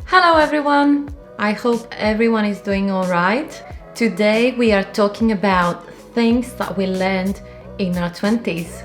Hello everyone! I hope everyone is doing alright. Today we are talking about things that we learned in our 20s.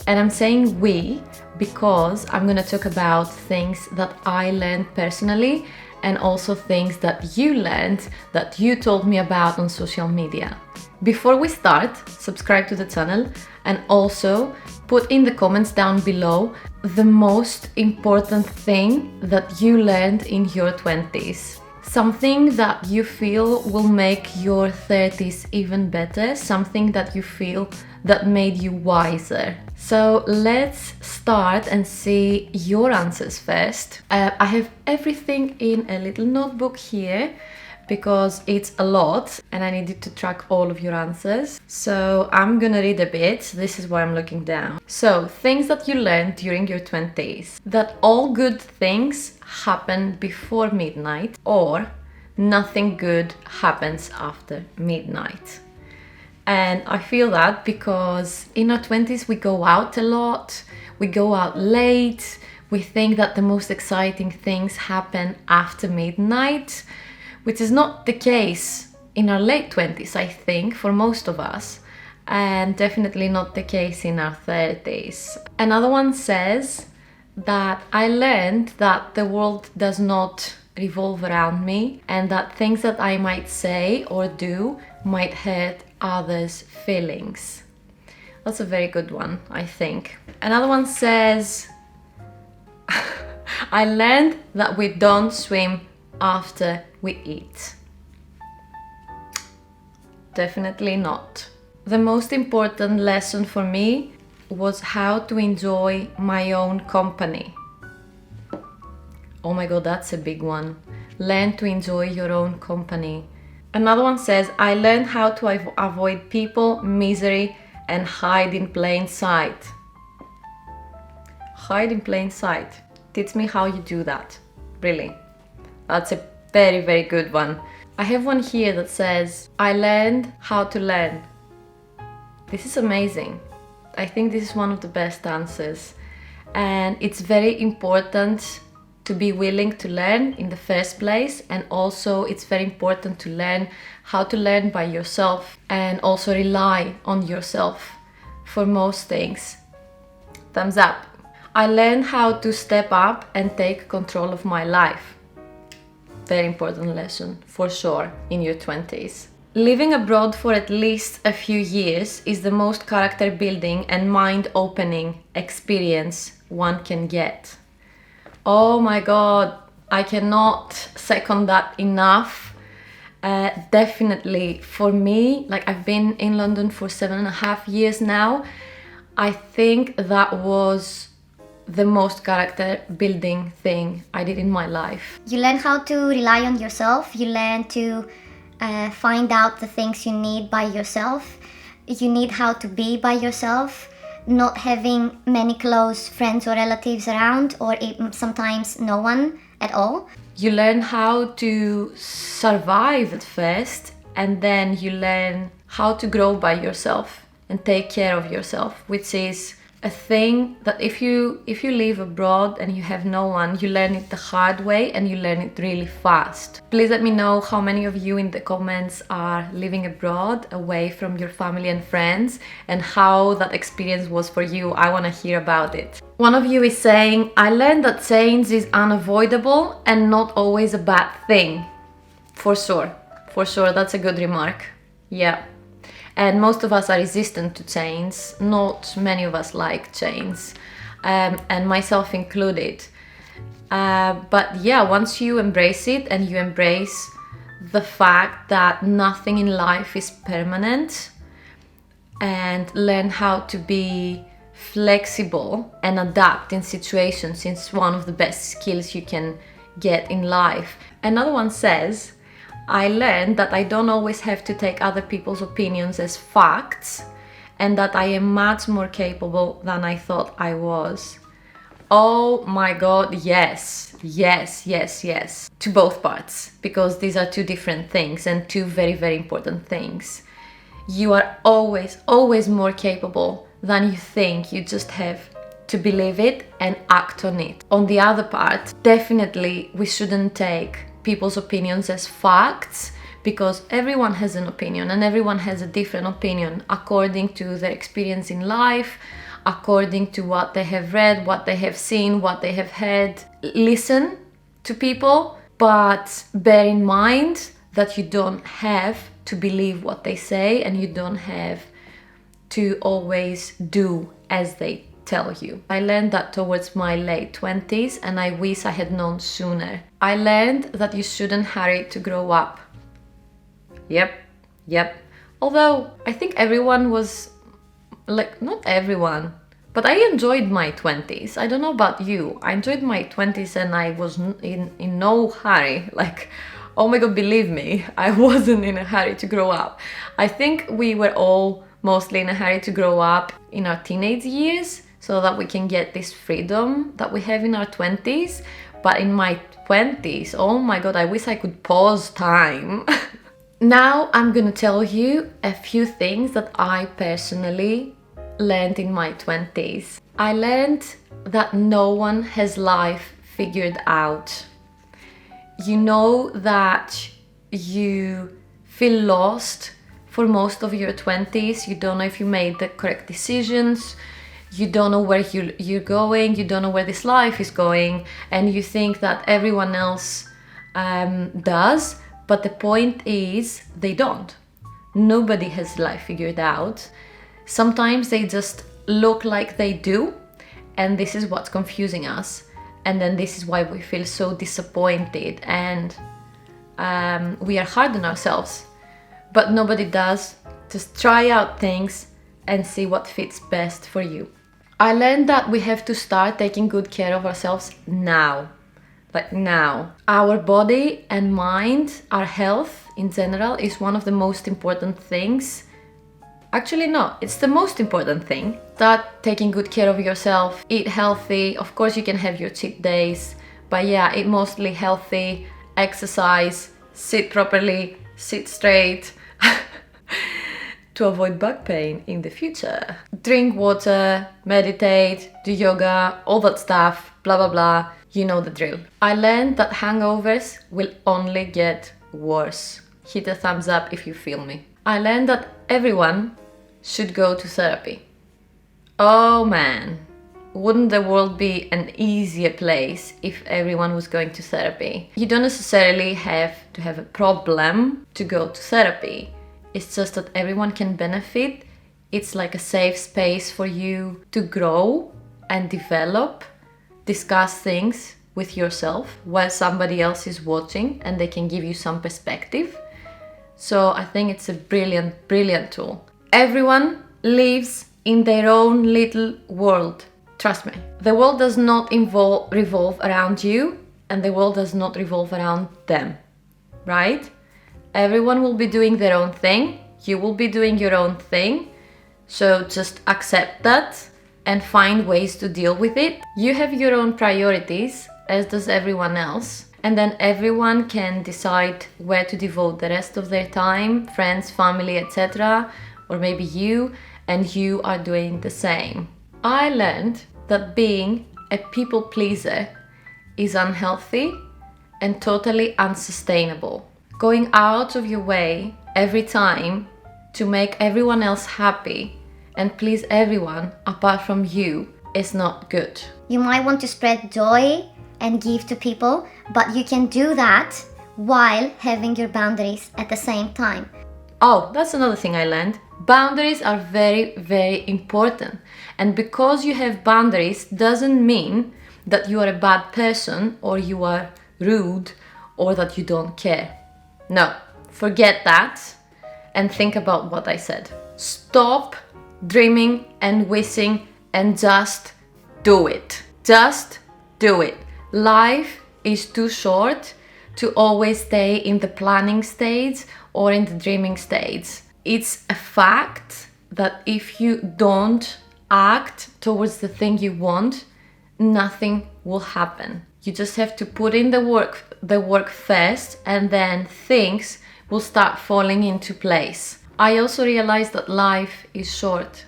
And I'm saying we because I'm gonna talk about things that I learned personally and also things that you learned that you told me about on social media. Before we start, subscribe to the channel and also put in the comments down below the most important thing that you learned in your 20s. Something that you feel will make your 30s even better, something that you feel that made you wiser. So let's start and see your answers first. I have everything in a little notebook here because it's a lot and I needed to track all of your answers. So I'm gonna read a bit. This is why I'm looking down. So, things that you learned during your 20s. That all good things happen before midnight, or nothing good happens after midnight. And I feel that because in our 20s we go out a lot, we go out late, we think that the most exciting things happen after midnight, which is not the case in our late 20s, I think, for most of us, and definitely not the case in our 30s. Another one says that I learned that the world does not revolve around me and that things that I might say or do might hurt others' feelings. That's a very good one, I think. Another one says I learned that we don't swim after we eat. Definitely not. The most important lesson for me was how to enjoy my own company. Oh my god, that's a big one. Learn to enjoy your own company. Another one says, I learned how to avoid people, misery, and hide in plain sight. Hide in plain sight. Teach me how you do that. Really. That's a very, very good one. I have one here that says, I learned how to learn. This is amazing. I think this is one of the best answers. And it's very important to be willing to learn in the first place, and also it's very important to learn how to learn by yourself and also rely on yourself for most things. Thumbs up. I learned how to step up and take control of my life. Very important lesson for sure in your 20s. Living abroad for at least a few years is the most character building and mind opening experience one can get. Oh my god, I cannot second that enough. Definitely for me, like I've been in London for 7.5 years now. I think that was the most character building thing I did in my life. You learn how to rely on yourself. You learn to find out the things you need by yourself. You need how to be by yourself. Not having many close friends or relatives around, or even sometimes no one at all. You learn how to survive at first, and then you learn how to grow by yourself and take care of yourself, which is a thing that if you live abroad and you have no one, you learn it the hard way and you learn it really fast. Please let me know how many of you in the comments are living abroad, away from your family and friends, and how that experience was for you. I want to hear about it. One of you is saying, I learned that change is unavoidable and not always a bad thing. For sure, that's a good remark. Yeah. And most of us are resistant to change. Not many of us like change, and myself included. But yeah, once you embrace it and you embrace the fact that nothing in life is permanent, and learn how to be flexible and adapt in situations, it's one of the best skills you can get in life. Another one says, I learned that I don't always have to take other people's opinions as facts, and that I am much more capable than I thought I was. Oh my god, yes, yes, yes, yes. To both parts, because these are two different things and two very, very important things. You are always, always more capable than you think. You just have to believe it and act on it. On the other part, definitely we shouldn't take people's opinions as facts, because everyone has an opinion and everyone has a different opinion according to their experience in life, according to what they have read, what they have seen, what they have heard. Listen to people, but bear in mind that you don't have to believe what they say and you don't have to always do as they tell you. I learned that towards my late 20s, and I wish I had known sooner. I learned that you shouldn't hurry to grow up. Yep. Although I think everyone was like, not everyone, but I enjoyed my 20s. I don't know about you. I enjoyed my 20s and I was in no hurry. Like, oh my god, believe me, I wasn't in a hurry to grow up. I think we were all mostly in a hurry to grow up in our teenage years so that we can get this freedom that we have in our 20s. But in my 20s, oh my god, I wish I could pause time. Now I'm gonna tell you a few things that I personally learned in my 20s. I learned that no one has life figured out. You know that you feel lost for most of your 20s. You don't know if you made the correct decisions. You don't know where you're going. You don't know where this life is going. And you think that everyone else does. But the point is, they don't. Nobody has life figured out. Sometimes they just look like they do, and this is what's confusing us. And then this is why we feel so disappointed and we are hard on ourselves. But nobody does. Just try out things and see what fits best for you. I learned that we have to start taking good care of ourselves now. Like now. Our body and mind, our health in general, is one of the most important things. Actually, no, it's the most important thing. Start taking good care of yourself, eat healthy. Of course, you can have your cheat days, but yeah, eat mostly healthy, exercise, sit properly, sit straight to avoid back pain in the future. Drink water, meditate, do yoga, all that stuff, blah, blah, blah. You know the drill. I learned that hangovers will only get worse. Hit a thumbs up if you feel me. I learned that everyone should go to therapy. Oh man, wouldn't the world be an easier place if everyone was going to therapy? You don't necessarily have to have a problem to go to therapy. It's just that everyone can benefit. It's like a safe space for you to grow and develop, discuss things with yourself while somebody else is watching and they can give you some perspective. So I think it's a brilliant, brilliant tool. Everyone lives in their own little world. Trust me. The world does not revolve around you, and the world does not revolve around them, right? Everyone will be doing their own thing. You will be doing your own thing. So just accept that and find ways to deal with it. You have your own priorities, as does everyone else. And then everyone can decide where to devote the rest of their time, friends, family, etc. Or maybe you, and you are doing the same. I learned that being a people pleaser is unhealthy and totally unsustainable. Going out of your way every time to make everyone else happy and please everyone apart from you is not good. You might want to spread joy and give to people, but you can do that while having your boundaries at the same time. Oh, that's another thing I learned. Boundaries are very, very important. And because you have boundaries doesn't mean that you are a bad person or you are rude or that you don't care. No, forget that and think about what I said. Stop dreaming and wishing and just do it. Just do it. Life is too short to always stay in the planning stage or in the dreaming stage. It's a fact that if you don't act towards the thing you want, nothing will happen. You just have to put in the work first, and then things will start falling into place. I also realized that life is short.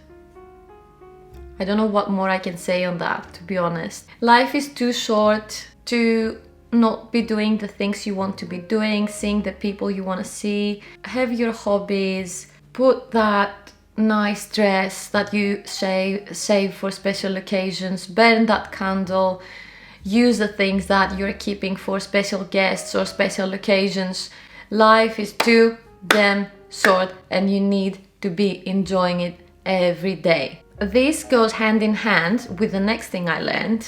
I don't know what more I can say on that, to be honest. Life is too short to not be doing the things you want to be doing, seeing the people you want to see, have your hobbies, put that nice dress that you save for special occasions, burn that candle, use the things that you're keeping for special guests or special occasions. Life is too damn short and you need to be enjoying it every day. This goes hand in hand with the next thing I learned,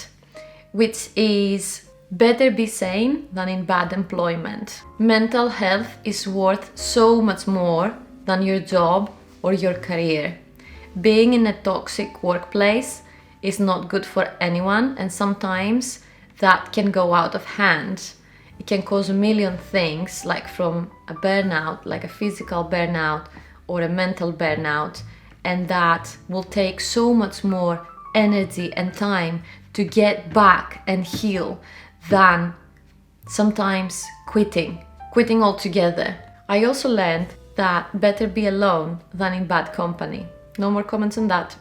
which is better be sane than in bad employment. Mental health is worth so much more than your job or your career. Being in a toxic workplace is not good for anyone, and sometimes that can go out of hand. It can cause a million things, like from a burnout, like a physical burnout or a mental burnout, and that will take so much more energy and time to get back and heal than sometimes quitting altogether. I also learned that better be alone than in bad company. No more comments on that.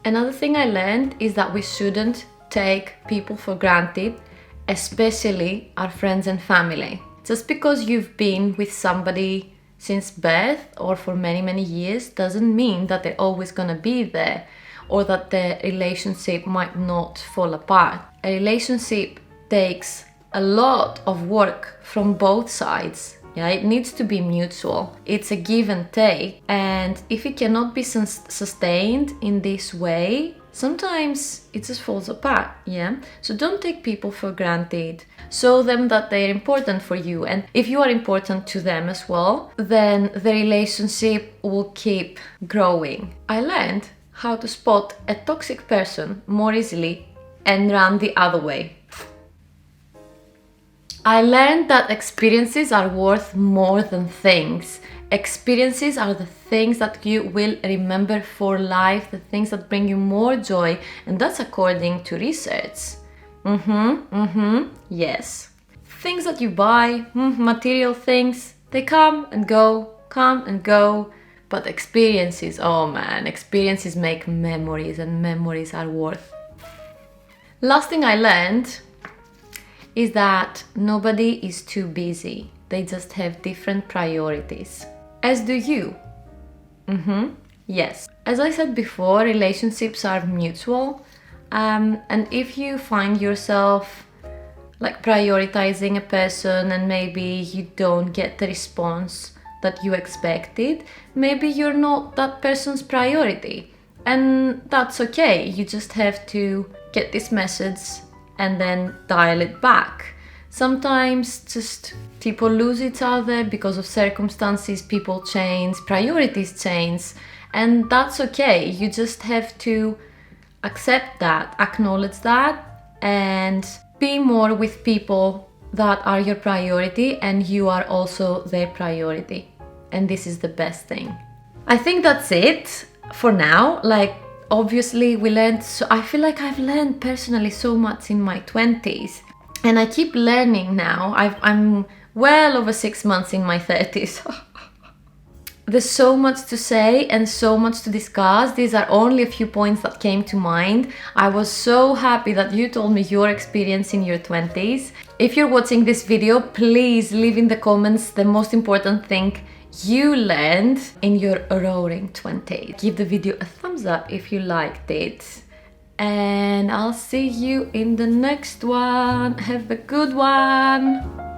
Another thing I learned is that we shouldn't take people for granted, especially our friends and family. Just because you've been with somebody since birth or for many years doesn't mean that they're always gonna be there, or that the relationship might not fall apart. A relationship takes a lot of work from both sides. Yeah, it needs to be mutual. It's a give and take, and if it cannot be sustained in this way, sometimes it just falls apart. Yeah, so don't take people for granted. Show them that they're important for you, and if you are important to them as well, then the relationship will keep growing. I learned how to spot a toxic person more easily and run the other way. I learned that experiences are worth more than things. Experiences are the things that you will remember for life, the things that bring you more joy, and that's according to research. Yes. Things that you buy, material things, they come and go, but experiences, oh man, experiences make memories, and memories are worth. Last thing I learned is that nobody is too busy. They just have different priorities. As do you. Yes. As I said before, relationships are mutual. And if you find yourself like prioritizing a person and maybe you don't get the response that you expected, maybe you're not that person's priority. And that's okay. You just have to get this message and then dial it back. Sometimes just people lose each other because of circumstances, people change, priorities change, and that's okay. You just have to accept that, acknowledge that, and be more with people that are your priority and you are also their priority. And this is the best thing. I think that's it for now. Like, obviously we learned, so I feel like I've learned personally so much in my 20s, and I keep learning now. I'm well over 6 months in my 30s. There's so much to say and so much to discuss. These are only a few points that came to mind. I was so happy that you told me your experience in your 20s. If you're watching this video, please leave in the comments the most important thing you learned in your roaring 20s. Give the video a thumbs up if you liked it. And I'll see you in the next one. Have a good one.